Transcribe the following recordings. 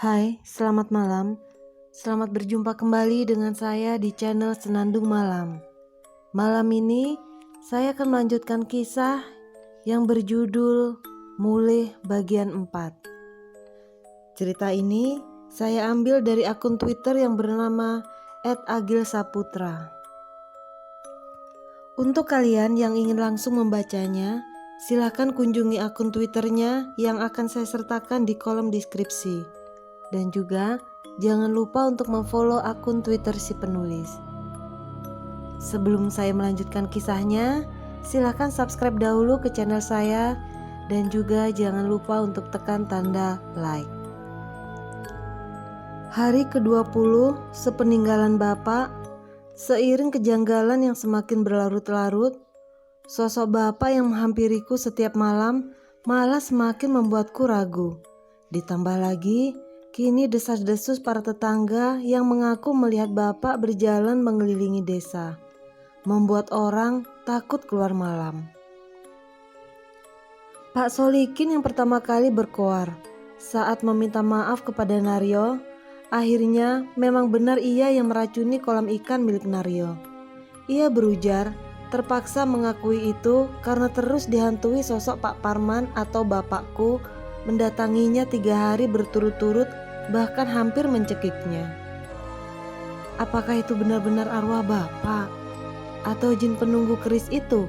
Hai, selamat malam. Selamat berjumpa kembali dengan saya di channel Senandung Malam. Malam ini saya akan melanjutkan kisah yang berjudul Mulih bagian 4. Cerita ini saya ambil dari akun Twitter yang bernama @agilsaputra. Untuk kalian yang ingin langsung membacanya, silakan kunjungi akun Twitternya yang akan saya sertakan di kolom deskripsi. Dan juga jangan lupa untuk memfollow akun Twitter si penulis. Sebelum saya melanjutkan kisahnya, silakan subscribe dahulu ke channel saya dan juga jangan lupa untuk tekan tanda like. Hari ke-20 sepeninggalan Bapak, seiring kejanggalan yang semakin berlarut-larut, sosok Bapak yang menghampiriku setiap malam malah semakin membuatku ragu. Ditambah lagi, kini desas-desus para tetangga yang mengaku melihat Bapak berjalan mengelilingi desa, membuat orang takut keluar malam. Pak Solikin yang pertama kali berkoar saat meminta maaf kepada Naryo. Akhirnya memang benar ia yang meracuni kolam ikan milik Naryo. Ia berujar terpaksa mengakui itu karena terus dihantui sosok Pak Parman atau bapakku mendatanginya 3 hari berturut-turut, bahkan hampir mencekiknya. Apakah itu benar-benar arwah Bapak atau jin penunggu keris itu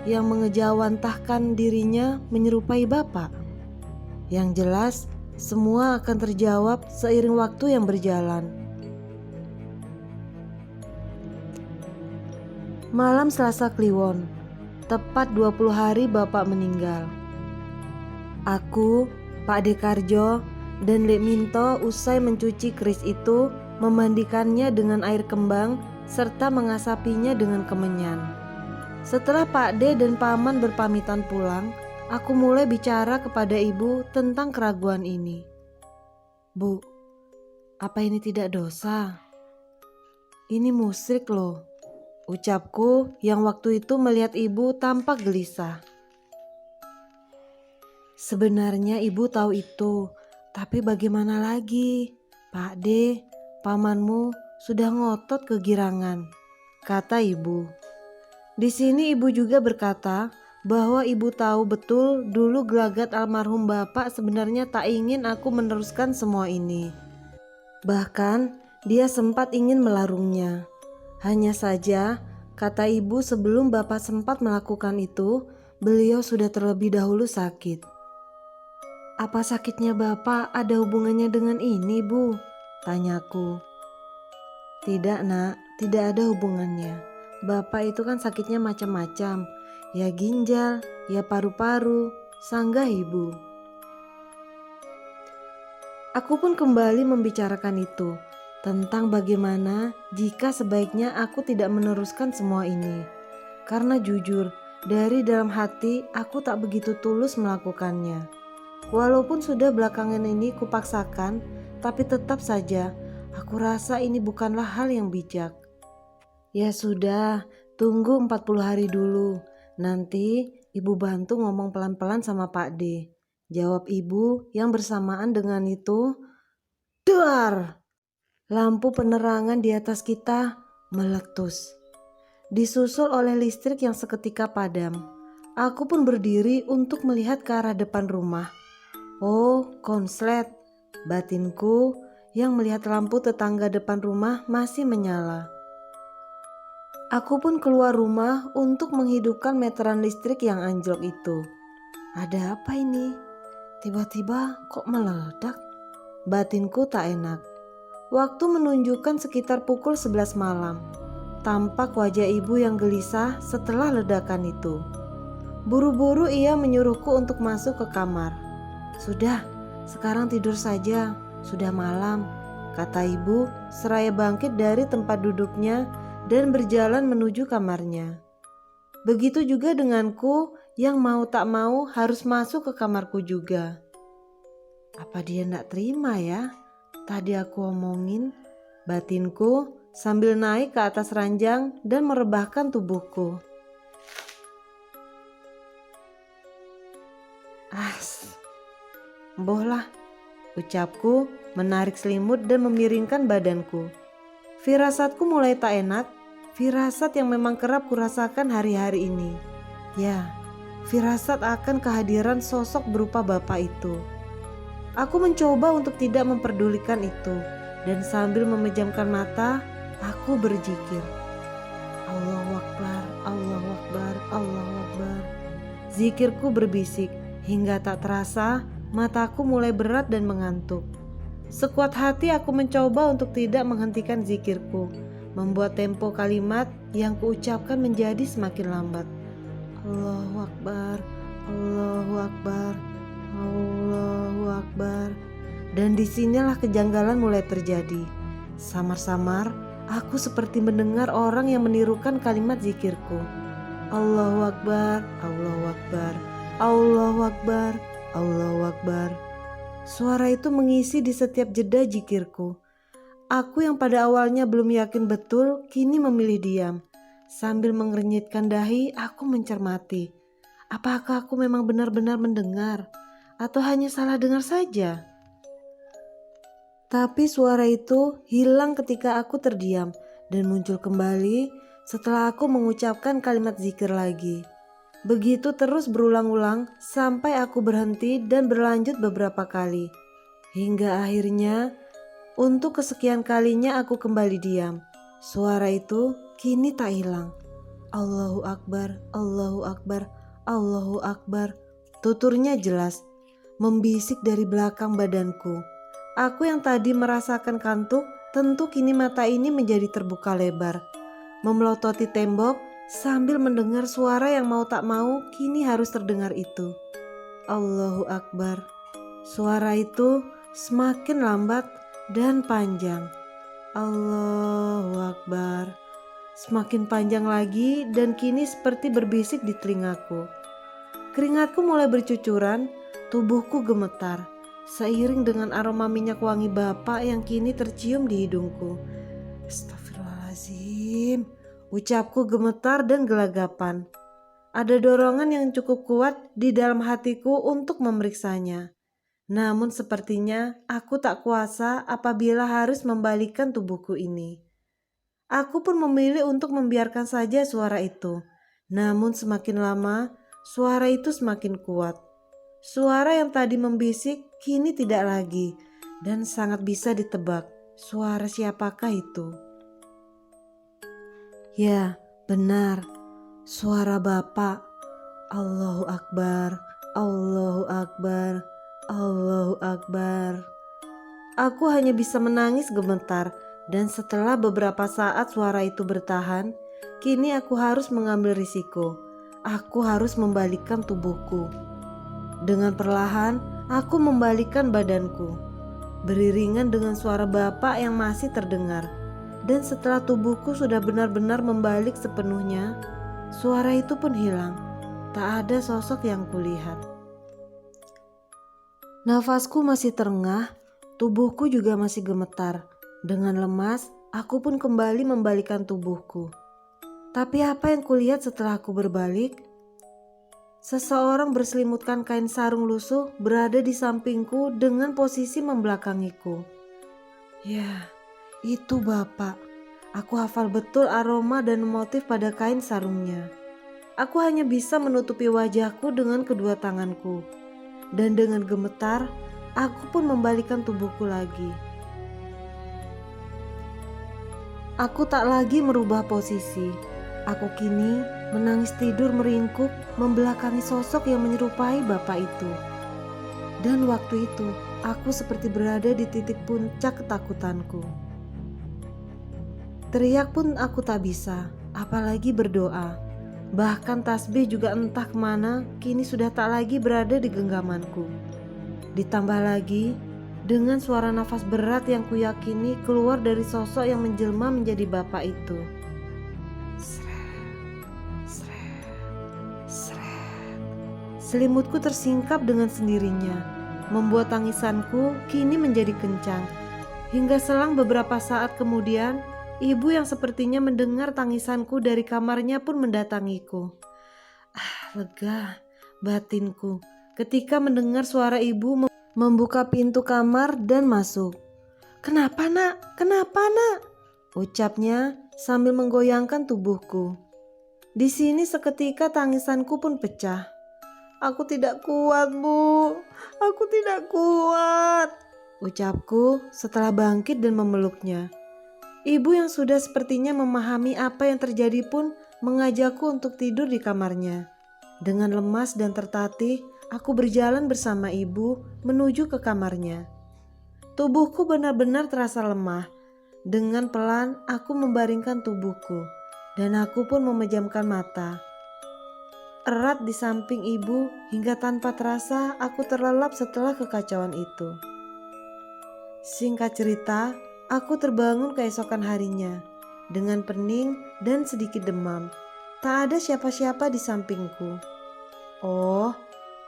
yang mengejawantahkan dirinya menyerupai Bapak? Yang jelas semua akan terjawab seiring waktu yang berjalan. Malam Selasa Kliwon, tepat 20 hari Bapak meninggal. Aku, Pak Dekarjo, dan Lek Minto usai mencuci keris itu, memandikannya dengan air kembang, serta mengasapinya dengan kemenyan. Setelah Pak De dan Paman berpamitan pulang, aku mulai bicara kepada ibu tentang keraguan ini. Bu, apa ini tidak dosa? Ini musyrik loh, ucapku yang waktu itu melihat ibu tampak gelisah. Sebenarnya ibu tahu itu, tapi bagaimana lagi? Pak De, pamanmu sudah ngotot kegirangan, kata ibu. Di sini ibu juga berkata bahwa ibu tahu betul dulu gelagat almarhum bapak sebenarnya tak ingin aku meneruskan semua ini. Bahkan dia sempat ingin melarungnya. Hanya saja, kata ibu, sebelum bapak sempat melakukan itu, beliau sudah terlebih dahulu sakit. Apa sakitnya Bapak ada hubungannya dengan ini, Bu? Tanyaku. Tidak, Nak, tidak ada hubungannya. Bapak itu kan sakitnya macam-macam. Ya ginjal, ya paru-paru, sanggah ibu. Aku pun kembali membicarakan itu, tentang bagaimana jika sebaiknya aku tidak meneruskan semua ini. Karena jujur, dari dalam hati aku tak begitu tulus melakukannya. Walaupun sudah belakangan ini kupaksakan, tapi tetap saja aku rasa ini bukanlah hal yang bijak. Ya sudah, tunggu 40 hari dulu. Nanti ibu bantu ngomong pelan-pelan sama Pak D. Jawab ibu yang bersamaan dengan itu, dar! Lampu penerangan di atas kita meletus, disusul oleh listrik yang seketika padam. Aku pun berdiri untuk melihat ke arah depan rumah. Oh, konslet, batinku yang melihat lampu tetangga depan rumah masih menyala. Aku pun keluar rumah untuk menghidupkan meteran listrik yang anjlok itu. Ada apa ini? Tiba-tiba kok meledak? Batinku tak enak. Waktu menunjukkan sekitar pukul 11 malam. Tampak wajah ibu yang gelisah setelah ledakan itu. Buru-buru ia menyuruhku untuk masuk ke kamar. Sudah, sekarang tidur saja, sudah malam, kata ibu seraya bangkit dari tempat duduknya dan berjalan menuju kamarnya. Begitu juga denganku yang mau tak mau harus masuk ke kamarku juga. Apa dia tidak terima ya? Tadi aku omongin, batinku sambil naik ke atas ranjang dan merebahkan tubuhku. Bohlah, ucapku menarik selimut dan memiringkan badanku. Firasatku mulai tak enak, firasat yang memang kerap kurasakan hari-hari ini. Ya, firasat akan kehadiran sosok berupa bapak itu. Aku mencoba untuk tidak memperdulikan itu, dan sambil memejamkan mata, aku berzikir. Allahu Akbar, Allahu Akbar, Allahu Akbar. Zikirku berbisik, hingga tak terasa mataku mulai berat dan mengantuk. Sekuat hati aku mencoba untuk tidak menghentikan zikirku, membuat tempo kalimat yang kuucapkan menjadi semakin lambat. Allahu Akbar, Allahu Akbar, Allahu Akbar. Dan disinilah kejanggalan mulai terjadi. Samar-samar aku seperti mendengar orang yang menirukan kalimat zikirku. Allahu Akbar, Allahu Akbar, Allahu Akbar, Allahu Akbar. Suara itu mengisi di setiap jeda zikirku. Aku yang pada awalnya belum yakin betul, kini memilih diam. Sambil mengernyitkan dahi, aku mencermati. Apakah aku memang benar-benar mendengar? Atau hanya salah dengar saja? Tapi suara itu hilang ketika aku terdiam dan muncul kembali setelah aku mengucapkan kalimat zikir lagi. Begitu terus berulang-ulang sampai aku berhenti dan berlanjut beberapa kali. Hingga akhirnya untuk kesekian kalinya aku kembali diam. Suara itu kini tak hilang. Allahu Akbar, Allahu Akbar, Allahu Akbar. Tuturnya jelas, membisik dari belakang badanku. Aku yang tadi merasakan kantuk, tentu kini mata ini menjadi terbuka lebar. Memelototi tembok sambil mendengar suara yang mau tak mau kini harus terdengar itu. Allahu Akbar. Suara itu semakin lambat dan panjang. Allahu Akbar. Semakin panjang lagi dan kini seperti berbisik di telingaku. Keringatku mulai bercucuran, tubuhku gemetar. Seiring dengan aroma minyak wangi Bapak yang kini tercium di hidungku. Astagfirullahaladzim, ucapku gemetar dan gelagapan. Ada dorongan yang cukup kuat di dalam hatiku untuk memeriksanya. Namun sepertinya aku tak kuasa apabila harus membalikkan tubuhku ini. Aku pun memilih untuk membiarkan saja suara itu. Namun semakin lama, suara itu semakin kuat. Suara yang tadi membisik kini tidak lagi dan sangat bisa ditebak suara siapakah itu. Ya, benar, suara Bapak. Allahu Akbar, Allahu Akbar, Allahu Akbar. Aku hanya bisa menangis gemetar dan setelah beberapa saat suara itu bertahan, kini aku harus mengambil risiko. Aku harus membalikkan tubuhku. Dengan perlahan, aku membalikkan badanku, beriringan dengan suara Bapak yang masih terdengar. Dan setelah tubuhku sudah benar-benar membalik sepenuhnya, suara itu pun hilang. Tak ada sosok yang kulihat. Nafasku masih terengah, tubuhku juga masih gemetar. Dengan lemas, aku pun kembali membalikkan tubuhku. Tapi apa yang kulihat setelah aku berbalik? Seseorang berselimutkan kain sarung lusuh berada di sampingku dengan posisi membelakangiku. Ya, itu Bapak. Aku hafal betul aroma dan motif pada kain sarungnya. Aku hanya bisa menutupi wajahku dengan kedua tanganku. Dan dengan gemetar, aku pun membalikkan tubuhku lagi. Aku tak lagi merubah posisi. Aku kini menangis tidur meringkuk membelakangi sosok yang menyerupai Bapak itu. Dan waktu itu, aku seperti berada di titik puncak ketakutanku. Teriak pun aku tak bisa, apalagi berdoa. Bahkan tasbih juga entah kemana, kini sudah tak lagi berada di genggamanku. Ditambah lagi, dengan suara nafas berat yang kuyakini keluar dari sosok yang menjelma menjadi Bapak itu. Selimutku tersingkap dengan sendirinya, membuat tangisanku kini menjadi kencang. Hingga selang beberapa saat kemudian, ibu yang sepertinya mendengar tangisanku dari kamarnya pun mendatangiku. Lega batinku ketika mendengar suara ibu membuka pintu kamar dan masuk. "Kenapa nak? Kenapa nak?" ucapnya sambil menggoyangkan tubuhku. Di sini seketika tangisanku pun pecah. "Aku tidak kuat, Bu. Aku tidak kuat," ucapku setelah bangkit dan memeluknya. Ibu yang sudah sepertinya memahami apa yang terjadi pun mengajakku untuk tidur di kamarnya. Dengan lemas dan tertatih, aku berjalan bersama ibu menuju ke kamarnya. Tubuhku benar-benar terasa lemah. Dengan pelan aku membaringkan tubuhku dan aku pun memejamkan mata. Erat di samping ibu hingga tanpa terasa aku terlelap setelah kekacauan itu. Singkat cerita, aku terbangun keesokan harinya dengan pening dan sedikit demam. Tak ada siapa-siapa di sampingku. "Oh,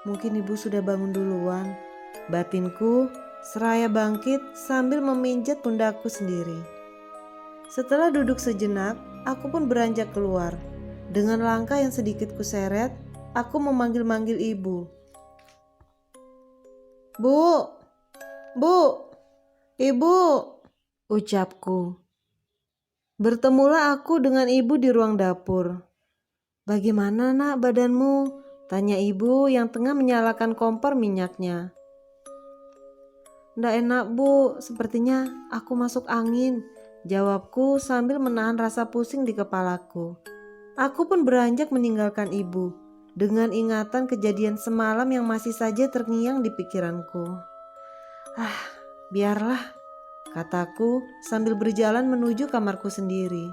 mungkin ibu sudah bangun duluan," batinku seraya bangkit sambil meminjat pundakku sendiri. Setelah duduk sejenak, aku pun beranjak keluar. Dengan langkah yang sedikit kuseret, aku memanggil-manggil ibu. "Bu, Bu, ibu," ucapku. Bertemulah aku dengan ibu di ruang dapur. "Bagaimana nak badanmu?" tanya ibu yang tengah menyalakan kompor minyaknya. "Ndak enak Bu, sepertinya aku masuk angin," jawabku sambil menahan rasa pusing di kepalaku. Aku pun beranjak meninggalkan ibu dengan ingatan kejadian semalam yang masih saja terngiang di pikiranku. Biarlah," kataku sambil berjalan menuju kamarku sendiri.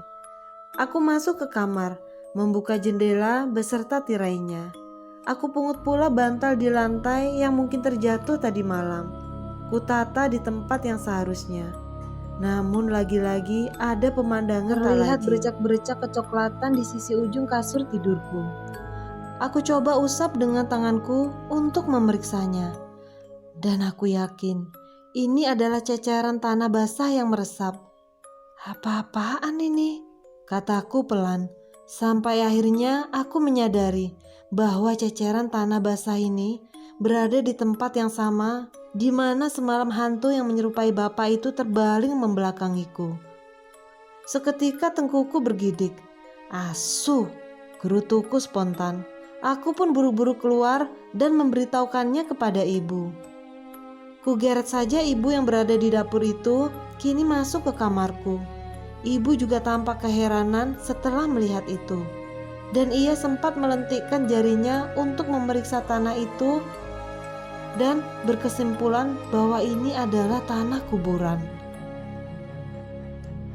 Aku masuk ke kamar, membuka jendela beserta tirainya. Aku pungut pula bantal di lantai yang mungkin terjatuh tadi malam. Kutata di tempat yang seharusnya. Namun lagi-lagi ada pemandangan terlihat bercak-bercak kecoklatan di sisi ujung kasur tidurku. Aku coba usap dengan tanganku untuk memeriksanya. Dan aku yakin ini adalah ceceran tanah basah yang meresap. "Apa-apaan ini?" kataku pelan. Sampai akhirnya aku menyadari bahwa ceceran tanah basah ini berada di tempat yang sama di mana semalam hantu yang menyerupai bapak itu terbaling membelakangiku. Seketika tengkuku bergidik. "Asuh," gerutuku spontan. Aku pun buru-buru keluar dan memberitahukannya kepada ibu. Kugeret saja ibu yang berada di dapur itu kini masuk ke kamarku. Ibu juga tampak keheranan setelah melihat itu. Dan ia sempat melentikkan jarinya untuk memeriksa tanah itu dan berkesimpulan bahwa ini adalah tanah kuburan.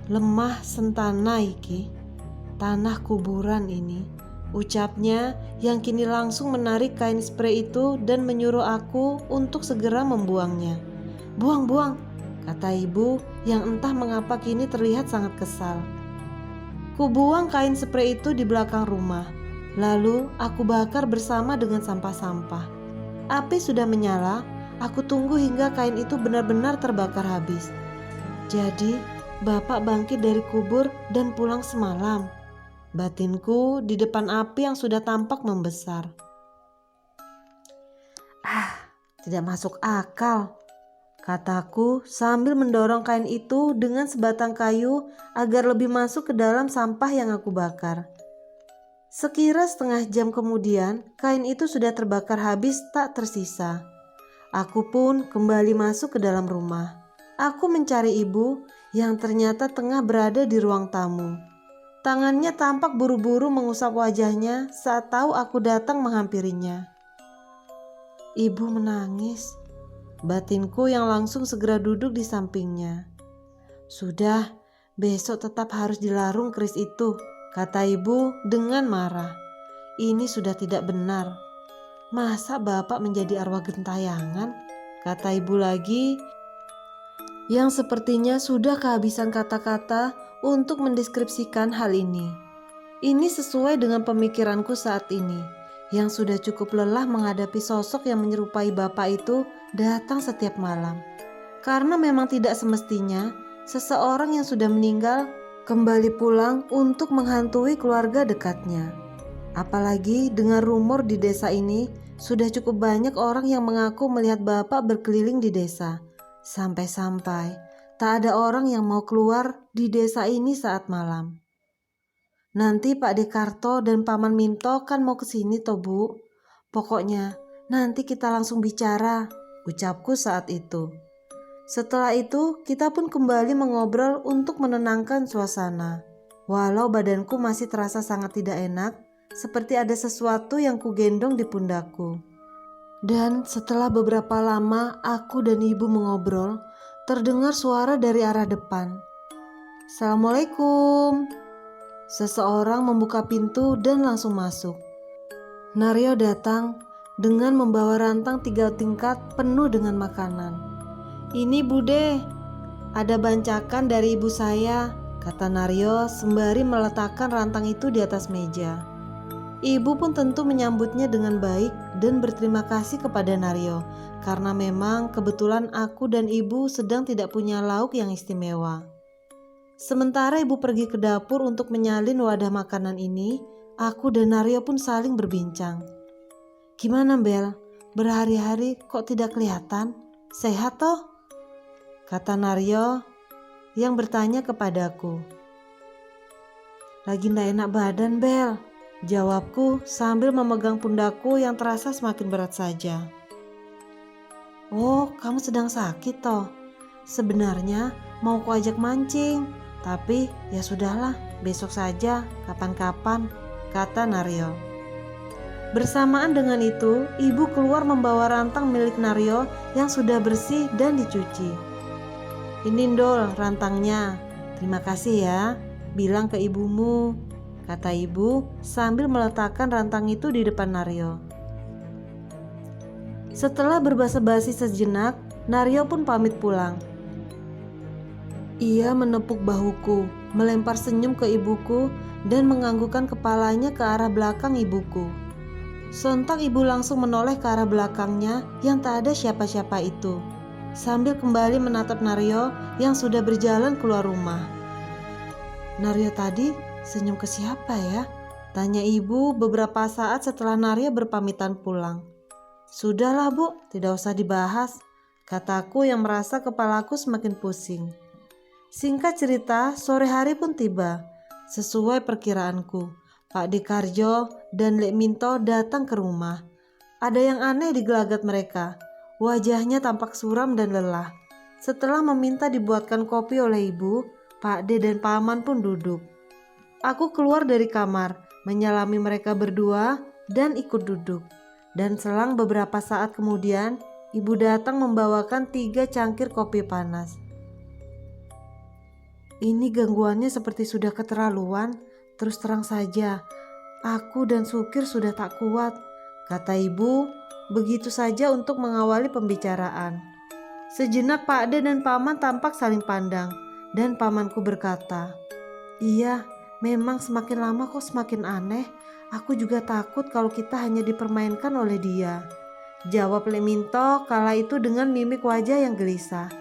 "Lemah sentana iki, tanah kuburan ini," ucapnya yang kini langsung menarik kain spray itu dan menyuruh aku untuk segera membuangnya. "Buang, buang," kata ibu yang entah mengapa kini terlihat sangat kesal. Kubuang kain spray itu di belakang rumah. Lalu aku bakar bersama dengan sampah-sampah. Api sudah menyala, aku tunggu hingga kain itu benar-benar terbakar habis. Jadi, bapak bangkit dari kubur dan pulang semalam. Batinku di depan api yang sudah tampak membesar. Tidak masuk akal, kataku sambil mendorong kain itu dengan sebatang kayu agar lebih masuk ke dalam sampah yang aku bakar. Sekira setengah jam kemudian, kain itu sudah terbakar habis tak tersisa. Aku pun kembali masuk ke dalam rumah. Aku mencari ibu yang ternyata tengah berada di ruang tamu. Tangannya tampak buru-buru mengusap wajahnya saat tahu aku datang menghampirinya. Ibu menangis. Batinku yang langsung segera duduk di sampingnya. "Sudah, besok tetap harus dilarung keris itu," kata ibu dengan marah. "Ini sudah tidak benar. Masa bapak menjadi arwah gentayangan?" kata ibu lagi yang sepertinya sudah kehabisan kata-kata untuk mendeskripsikan hal ini. Ini sesuai dengan pemikiranku saat ini, yang sudah cukup lelah menghadapi sosok yang menyerupai bapak itu datang setiap malam. Karena memang tidak semestinya seseorang yang sudah meninggal kembali pulang untuk menghantui keluarga dekatnya. Apalagi dengan rumor di desa ini Sudah cukup banyak orang yang mengaku melihat Bapak berkeliling di desa. Sampai-sampai tak ada orang yang mau keluar di desa ini saat malam. Nanti Pak Dekarto dan Paman Minto kan mau kesini toh Bu. Pokoknya nanti kita langsung bicara, ucapku saat itu. Setelah itu kita pun kembali mengobrol untuk menenangkan suasana. Walau badanku masih terasa sangat tidak enak, seperti ada sesuatu yang kugendong di pundakku. Dan setelah beberapa lama aku dan ibu mengobrol, terdengar suara dari arah depan. Assalamualaikum. Seseorang membuka pintu dan langsung masuk. Naryo datang dengan membawa rantang 3 tingkat penuh dengan makanan. Ini Bude, ada bancakan dari ibu saya, kata Naryo sembari meletakkan rantang itu di atas meja. Ibu pun tentu menyambutnya dengan baik dan berterima kasih kepada Naryo karena memang kebetulan aku dan ibu sedang tidak punya lauk yang istimewa. Sementara ibu pergi ke dapur untuk menyalin wadah makanan ini, aku dan Naryo pun saling berbincang. Gimana Bel? Berhari-hari kok tidak kelihatan? Sehat toh? Kata Naryo yang bertanya kepadaku. Lagi ndak enak badan Bel, jawabku sambil memegang pundakku yang terasa semakin berat saja. Oh, kamu sedang sakit toh? Sebenarnya mau ku ajak mancing, tapi ya sudahlah, besok saja, kapan-kapan, kata Naryo. Bersamaan dengan itu, ibu keluar membawa rantang milik Naryo yang sudah bersih dan dicuci. Ini Ndol rantangnya, terima kasih ya, bilang ke ibumu, kata ibu sambil meletakkan rantang itu di depan Naryo. Setelah berbasa-basi sejenak, Naryo pun pamit pulang. Ia menepuk bahuku, melempar senyum ke ibuku dan menganggukkan kepalanya ke arah belakang ibuku. Sontak ibu langsung menoleh ke arah belakangnya yang tak ada siapa-siapa itu, sambil kembali menatap Naryo yang sudah berjalan keluar rumah. Naryo tadi senyum ke siapa ya? Tanya ibu beberapa saat setelah Naryo berpamitan pulang. Sudahlah Bu, tidak usah dibahas, kataku yang merasa kepalaku semakin pusing. Singkat cerita, sore hari pun tiba. Sesuai perkiraanku, Pak Dekarjo dan Lek Minto datang ke rumah. Ada yang aneh di gelagat mereka. Wajahnya tampak suram dan lelah. Setelah meminta dibuatkan kopi oleh ibu, Pak De dan Paman pun duduk. Aku keluar dari kamar, menyalami mereka berdua dan ikut duduk. Dan selang beberapa saat kemudian, ibu datang membawakan 3 cangkir kopi panas. Ini gangguannya seperti sudah keterlaluan. Terus terang saja, aku dan Sukir sudah tak kuat, kata ibu begitu saja untuk mengawali pembicaraan. Sejenak Pak De dan Paman tampak saling pandang dan pamanku berkata, iya, memang semakin lama kok semakin aneh. Aku juga takut kalau kita hanya dipermainkan oleh dia, jawab Leminto kala itu dengan mimik wajah yang gelisah.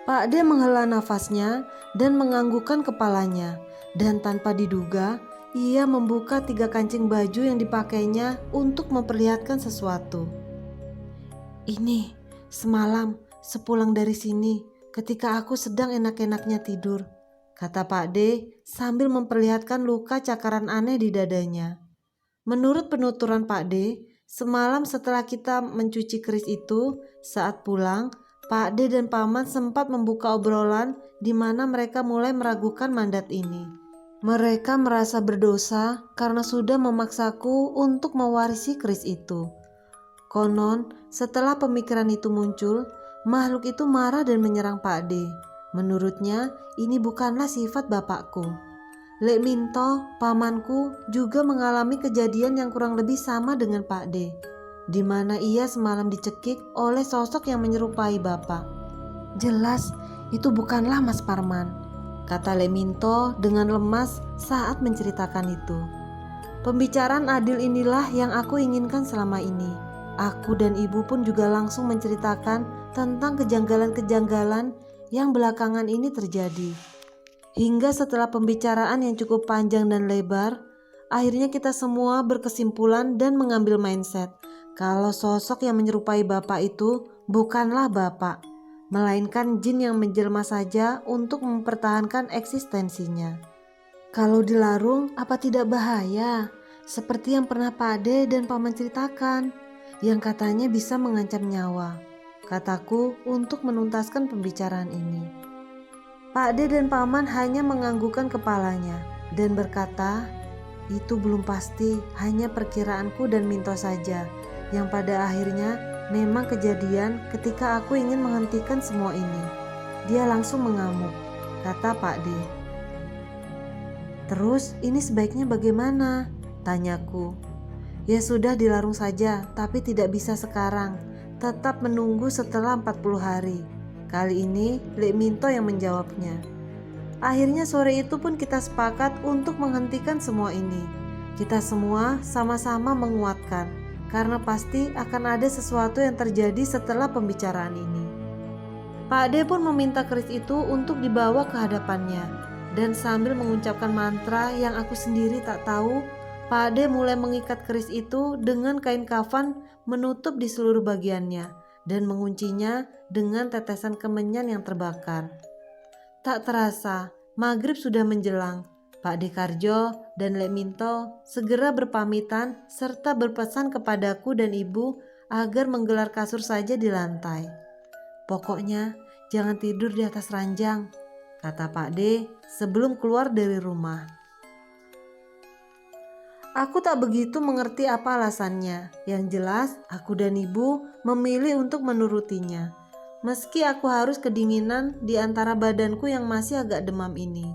Pak De menghela nafasnya dan menganggukkan kepalanya, dan tanpa diduga ia membuka 3 kancing baju yang dipakainya untuk memperlihatkan sesuatu. Ini semalam sepulang dari sini ketika aku sedang enak-enaknya tidur, kata Pak D sambil memperlihatkan luka cakaran aneh di dadanya. Menurut penuturan Pak D, semalam setelah kita mencuci keris itu, saat pulang, Pak D dan Paman sempat membuka obrolan di mana mereka mulai meragukan mandat ini. Mereka merasa berdosa karena sudah memaksaku untuk mewarisi keris itu. Konon, setelah pemikiran itu muncul, makhluk itu marah dan menyerang Pak D. Menurutnya, ini bukanlah sifat bapakku. Lek Minto, pamanku, juga mengalami kejadian yang kurang lebih sama dengan Pak D, di mana ia semalam dicekik oleh sosok yang menyerupai bapak. Jelas, itu bukanlah Mas Parman, kata Leminto dengan lemas saat menceritakan itu. Pembicaraan adil inilah yang aku inginkan selama ini. Aku dan ibu pun juga langsung menceritakan tentang kejanggalan-kejanggalan yang belakangan ini terjadi. Hingga setelah pembicaraan yang cukup panjang dan lebar, akhirnya kita semua berkesimpulan dan mengambil mindset kalau sosok yang menyerupai Bapak itu bukanlah Bapak, melainkan jin yang menjelma saja untuk mempertahankan eksistensinya. Kalau dilarung apa tidak bahaya? Seperti yang pernah Pak Ade dan Paman ceritakan, yang katanya bisa mengancam nyawa, kataku untuk menuntaskan pembicaraan ini. Pak Ade dan Paman hanya menganggukkan kepalanya dan berkata, itu belum pasti, hanya perkiraanku dan Minto saja, yang pada akhirnya memang kejadian ketika aku ingin menghentikan semua ini. Dia langsung mengamuk, kata Pak D. Terus ini sebaiknya bagaimana? Tanyaku. Ya sudah dilarung saja, tapi tidak bisa sekarang. Tetap menunggu setelah 40 hari. Kali ini Lek Minto yang menjawabnya. Akhirnya sore itu pun kita sepakat untuk menghentikan semua ini. Kita semua sama-sama menguatkan, karena pasti akan ada sesuatu yang terjadi setelah pembicaraan ini. Pak D pun meminta keris itu untuk dibawa ke hadapannya, dan sambil mengucapkan mantra yang aku sendiri tak tahu, Pak D mulai mengikat keris itu dengan kain kafan menutup di seluruh bagiannya dan menguncinya dengan tetesan kemenyan yang terbakar. Tak terasa, maghrib sudah menjelang. Pak D Karjo dan Lek Minto segera berpamitan serta berpesan kepadaku dan ibu agar menggelar kasur saja di lantai. Pokoknya jangan tidur di atas ranjang, kata Pak D sebelum keluar dari rumah. Aku tak begitu mengerti apa alasannya. Yang jelas aku dan ibu memilih untuk menurutinya. Meski aku harus kedinginan di antara badanku yang masih agak demam ini.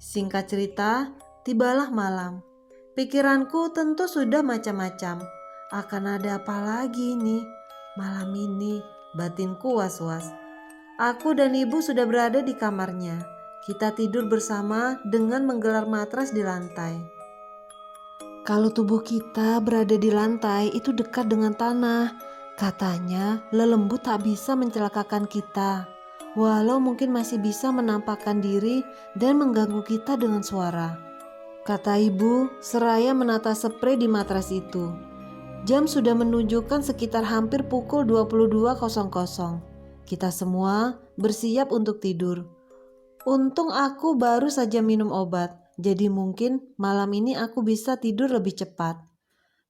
Singkat cerita, tibalah malam. Pikiranku tentu sudah macam-macam. Akan ada apa lagi nih malam ini? Batinku was-was. Aku dan ibu sudah berada di kamarnya. Kita tidur bersama dengan menggelar matras di lantai. Kalau tubuh kita berada di lantai itu dekat dengan tanah. Katanya lelembut tak bisa mencelakakan kita. Walau mungkin masih bisa menampakkan diri dan mengganggu kita dengan suara, kata ibu seraya menata sprei di matras itu. Jam sudah menunjukkan sekitar hampir pukul 22.00. Kita semua bersiap untuk tidur. Untung aku baru saja minum obat, jadi mungkin malam ini aku bisa tidur lebih cepat.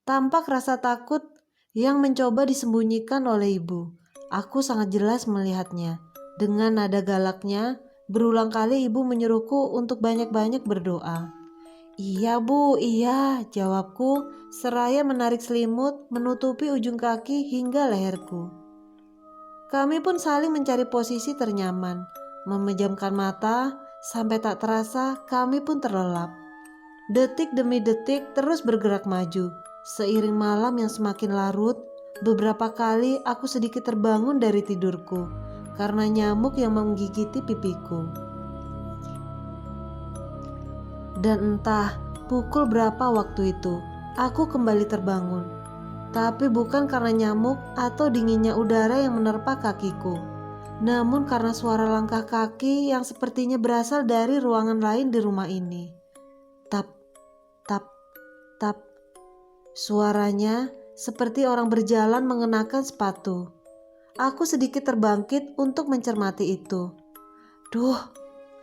Tampak rasa takut yang mencoba disembunyikan oleh ibu. Aku sangat jelas melihatnya. Dengan nada galaknya, berulang kali ibu menyuruhku untuk banyak-banyak berdoa. Iya bu, iya, jawabku seraya menarik selimut menutupi ujung kaki hingga leherku. Kami pun saling mencari posisi ternyaman, memejamkan mata sampai tak terasa kami pun terlelap. Detik demi detik terus bergerak maju. Seiring malam yang semakin larut, beberapa kali aku sedikit terbangun dari tidurku karena nyamuk yang menggigiti pipiku. Dan entah pukul berapa waktu itu, aku kembali terbangun. Tapi bukan karena nyamuk atau dinginnya udara yang menerpa kakiku, namun karena suara langkah kaki yang sepertinya berasal dari ruangan lain di rumah ini. Tap, tap, tap. Suaranya seperti orang berjalan mengenakan sepatu. Aku sedikit terbangkit untuk mencermati itu. Duh,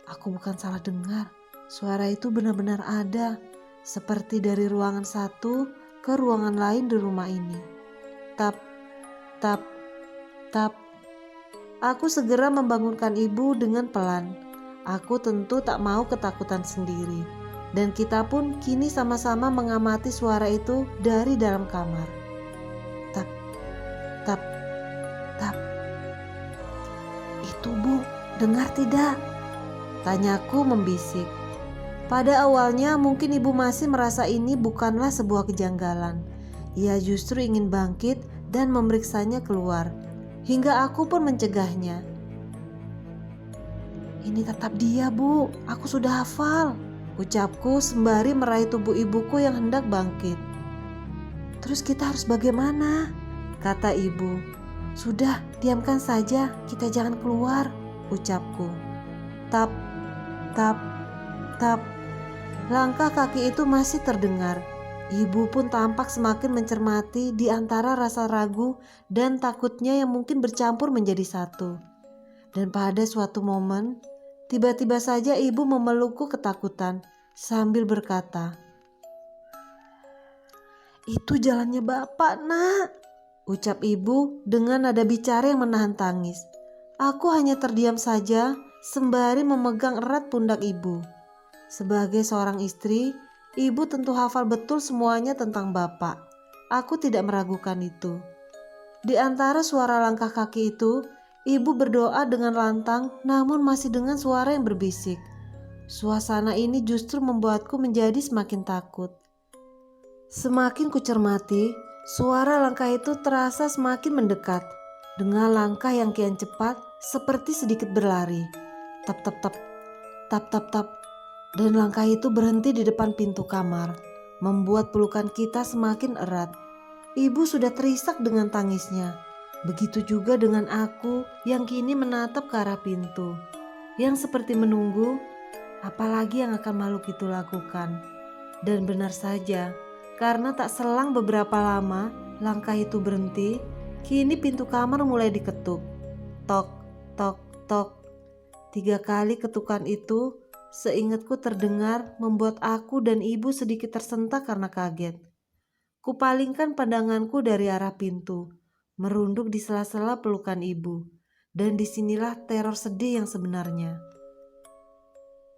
aku bukan salah dengar. Suara itu benar-benar ada, seperti dari ruangan satu ke ruangan lain di rumah ini. Tap, tap, tap. Aku segera membangunkan ibu dengan pelan. Aku tentu tak mau ketakutan sendiri. Dan kita pun kini sama-sama mengamati suara itu dari dalam kamar. Tap, tap, tap. Itu bu, dengar tidak? Tanyaku membisik. Pada awalnya mungkin ibu masih merasa ini bukanlah sebuah kejanggalan. Ia justru ingin bangkit dan memeriksanya keluar. Hingga aku pun mencegahnya. Ini tetap dia bu, aku sudah hafal, ucapku sembari meraih tubuh ibuku yang hendak bangkit. Terus kita harus bagaimana? Kata ibu. Sudah, diamkan saja, kita jangan keluar, ucapku. Tap, tap, tap. Langkah kaki itu masih terdengar. Ibu pun tampak semakin mencermati di antara rasa ragu dan takutnya yang mungkin bercampur menjadi satu. Dan pada suatu momen, tiba-tiba saja ibu memelukku ketakutan sambil berkata, "Itu jalannya Bapak, Nak," ucap ibu dengan nada bicara yang menahan tangis. Aku hanya terdiam saja sembari memegang erat pundak ibu. Sebagai seorang istri, ibu tentu hafal betul semuanya tentang Bapak. Aku tidak meragukan itu. Di antara suara langkah kaki itu, ibu berdoa dengan lantang namun masih dengan suara yang berbisik. Suasana ini justru membuatku menjadi semakin takut. Semakin kucermati, suara langkah itu terasa semakin mendekat. Dengan langkah yang kian cepat, seperti sedikit berlari. Tap tap tap, tap tap tap. Dan langkah itu berhenti di depan pintu kamar, membuat pelukan kita semakin erat. Ibu sudah terisak dengan tangisnya. Begitu juga dengan aku yang kini menatap ke arah pintu, yang seperti menunggu apalagi yang akan makhluk itu lakukan. Dan benar saja, karena tak selang beberapa lama langkah itu berhenti, kini pintu kamar mulai diketuk. Tok, tok, tok. 3 kali ketukan itu seingatku terdengar membuat aku dan ibu sedikit tersentak karena kaget. Kupalingkan pandanganku dari arah pintu, merunduk di sela-sela pelukan ibu. Dan disinilah teror sedih yang sebenarnya.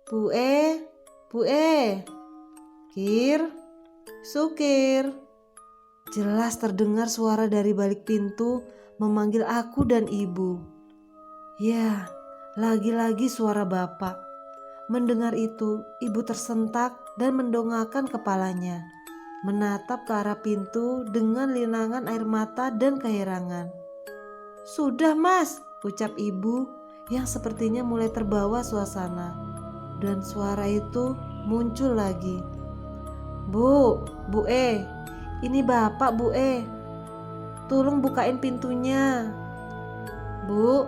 Bu E, Kir, Sukir. Jelas terdengar suara dari balik pintu memanggil aku dan ibu. Ya, lagi-lagi suara Bapak. Mendengar itu, ibu tersentak dan mendongakkan kepalanya, menatap ke arah pintu dengan linangan air mata dan keherangan. "Sudah, Mas," ucap ibu yang sepertinya mulai terbawa suasana. Dan suara itu muncul lagi. Bu E, ini Bapak Bu E. Tolong bukain pintunya." "Bu,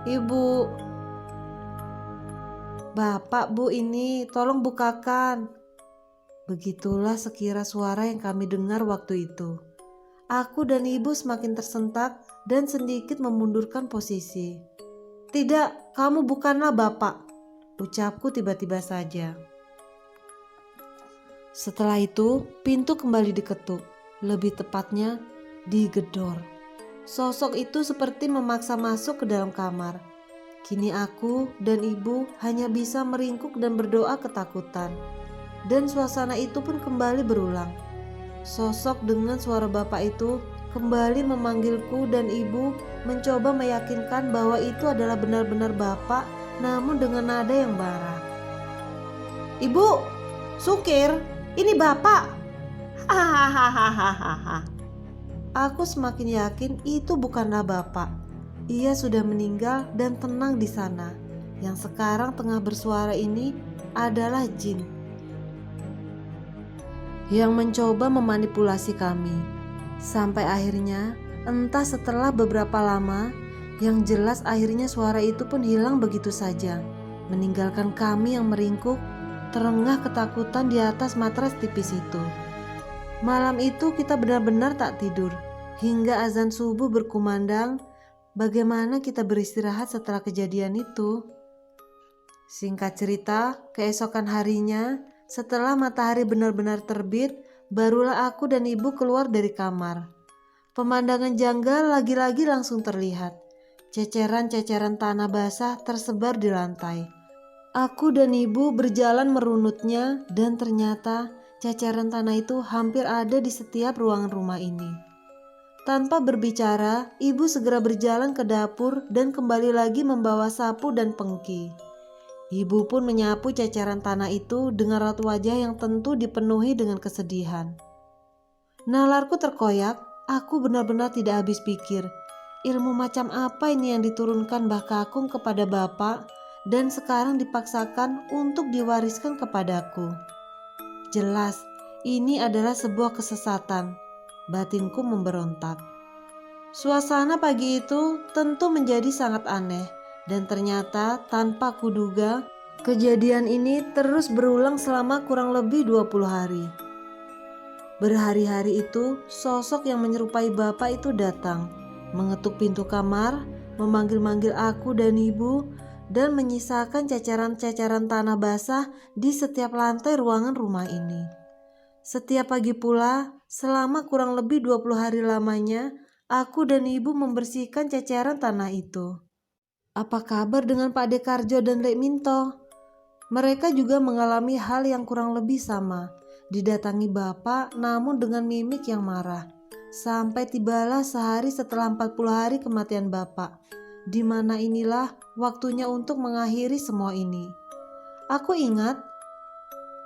Ibu." "Bapak Bu, ini tolong bukakan." Begitulah sekira suara yang kami dengar waktu itu. Aku dan ibu semakin tersentak dan sedikit memundurkan posisi. "Tidak, kamu bukanlah Bapak," ucapku tiba-tiba saja. Setelah itu, pintu kembali diketuk, lebih tepatnya digedor. Sosok itu seperti memaksa masuk ke dalam kamar. Kini aku dan ibu hanya bisa meringkuk dan berdoa ketakutan. Dan suasana itu pun kembali berulang. Sosok dengan suara Bapak itu kembali memanggilku dan ibu mencoba meyakinkan bahwa itu adalah benar-benar Bapak, namun dengan nada yang marah. "Ibu, Sukir, ini Bapak." Hahaha. Aku semakin yakin itu bukanlah Bapak. Ia sudah meninggal dan tenang di sana. Yang sekarang tengah bersuara ini adalah jin yang mencoba memanipulasi kami. Sampai akhirnya, entah setelah beberapa lama, yang jelas akhirnya suara itu pun hilang begitu saja, meninggalkan kami yang meringkuk, terengah ketakutan di atas matras tipis itu. Malam itu kita benar-benar tak tidur, hingga azan subuh berkumandang. Bagaimana kita beristirahat setelah kejadian itu? Singkat cerita, keesokan harinya, setelah matahari benar-benar terbit, barulah aku dan ibu keluar dari kamar. Pemandangan janggal lagi-lagi langsung terlihat. Ceceran-ceceran tanah basah tersebar di lantai. Aku dan ibu berjalan merunutnya dan ternyata ceceran tanah itu hampir ada di setiap ruangan rumah ini. Tanpa berbicara, ibu segera berjalan ke dapur dan kembali lagi membawa sapu dan pengki. Ibu pun menyapu ceceran tanah itu dengan raut wajah yang tentu dipenuhi dengan kesedihan. Nalarku terkoyak, aku benar-benar tidak habis pikir. Ilmu macam apa ini yang diturunkan Mbah Kakung kepada Bapak dan sekarang dipaksakan untuk diwariskan kepadaku. Jelas, ini adalah sebuah kesesatan. Batinku memberontak. Suasana pagi itu tentu menjadi sangat aneh dan ternyata tanpa kuduga kejadian ini terus berulang selama kurang lebih 20 hari. Berhari-hari itu, sosok yang menyerupai bapak itu datang, mengetuk pintu kamar, memanggil-manggil aku dan ibu, dan menyisakan cacaran-cacaran tanah basah di setiap lantai ruangan rumah ini. Setiap pagi pula, selama kurang lebih 20 hari lamanya, aku dan ibu membersihkan cacaran tanah itu. Apa kabar dengan Pak Dekarjo dan Lek Minto? Mereka juga mengalami hal yang kurang lebih sama. Didatangi bapak namun dengan mimik yang marah. Sampai tibalah sehari setelah 40 hari kematian bapak, di mana inilah waktunya untuk mengakhiri semua ini. Aku ingat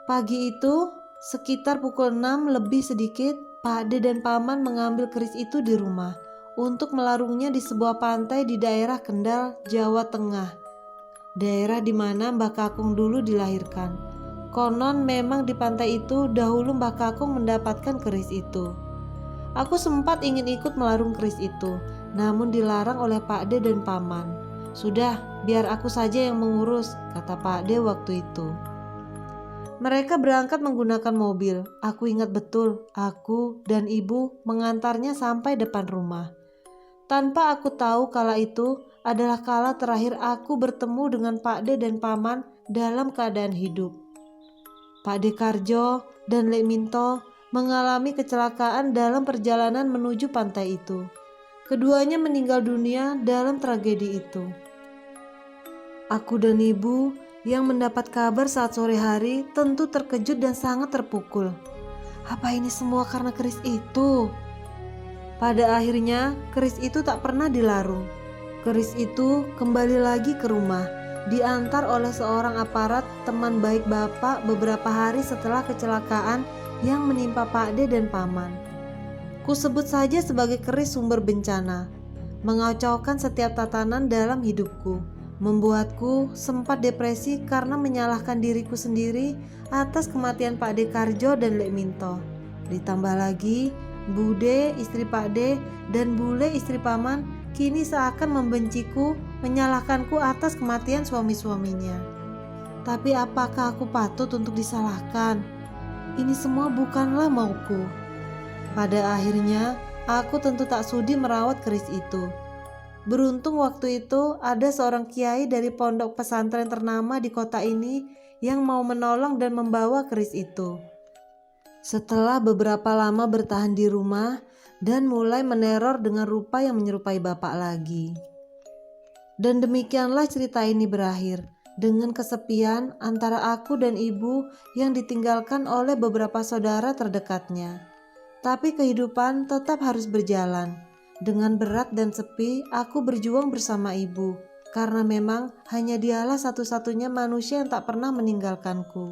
pagi itu sekitar pukul 6 lebih sedikit, Pak De dan Paman mengambil keris itu di rumah untuk melarungnya di sebuah pantai di daerah Kendal, Jawa Tengah. Daerah di mana Mbah Kakung dulu dilahirkan. Konon memang di pantai itu dahulu Mbah Kakung mendapatkan keris itu. Aku sempat ingin ikut melarung keris itu, namun dilarang oleh Pak De dan Paman. Sudah, biar aku saja yang mengurus, kata Pak De waktu itu. Mereka berangkat menggunakan mobil. Aku ingat betul, aku dan ibu mengantarnya sampai depan rumah. Tanpa aku tahu kala itu adalah kala terakhir aku bertemu dengan Pak De dan Paman dalam keadaan hidup. Pak Dekarjo dan Lek Minto mengalami kecelakaan dalam perjalanan menuju pantai itu. Keduanya meninggal dunia dalam tragedi itu. Aku dan ibu yang mendapat kabar saat sore hari tentu terkejut dan sangat terpukul. Apa ini semua karena keris itu? Pada akhirnya, keris itu tak pernah dilarung. Keris itu kembali lagi ke rumah, diantar oleh seorang aparat teman baik bapak beberapa hari setelah kecelakaan yang menimpa Pak De dan Paman. Ku sebut saja sebagai keris sumber bencana, mengacaukan setiap tatanan dalam hidupku, membuatku sempat depresi karena menyalahkan diriku sendiri atas kematian Pak Dekarjo dan Lek Minto. Ditambah lagi, Bude istri Pak De dan Bule istri Paman kini seakan membenciku, menyalahkanku atas kematian suami-suaminya. Tapi apakah aku patut untuk disalahkan? Ini semua bukanlah mauku. Pada akhirnya, aku tentu tak sudi merawat keris itu. Beruntung waktu itu ada seorang kiai dari pondok pesantren ternama di kota ini yang mau menolong dan membawa keris itu. Setelah beberapa lama bertahan di rumah dan mulai meneror dengan rupa yang menyerupai bapak lagi. Dan demikianlah cerita ini berakhir dengan kesepian antara aku dan ibu yang ditinggalkan oleh beberapa saudara terdekatnya. Tapi kehidupan tetap harus berjalan. Dengan berat dan sepi, aku berjuang bersama ibu karena memang hanya dialah satu-satunya manusia yang tak pernah meninggalkanku.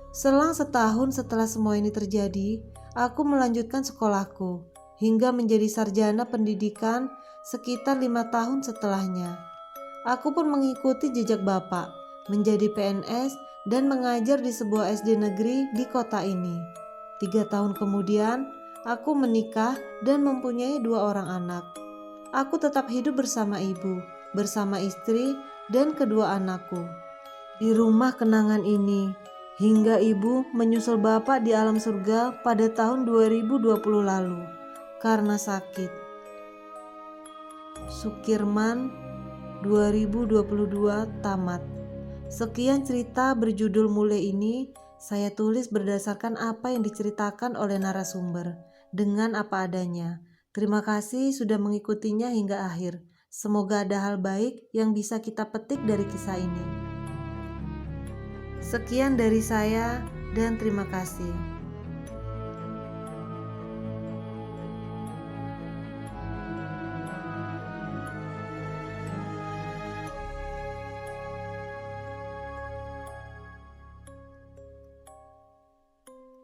Selang setahun setelah semua ini terjadi, aku melanjutkan sekolahku hingga menjadi sarjana pendidikan sekitar 5 tahun setelahnya. Aku pun mengikuti jejak bapak, menjadi PNS dan mengajar di sebuah SD negeri di kota ini. 3 tahun kemudian, aku menikah dan mempunyai 2 orang anak. Aku tetap hidup bersama ibu, bersama istri dan kedua anakku. Di rumah kenangan ini, hingga ibu menyusul bapak di alam surga pada tahun 2020 lalu karena sakit. Sukirman 2022 tamat. Sekian cerita berjudul Mule ini saya tulis berdasarkan apa yang diceritakan oleh narasumber dengan apa adanya. Terima kasih sudah mengikutinya hingga akhir. Semoga ada hal baik yang bisa kita petik dari kisah ini. Sekian dari saya dan terima kasih.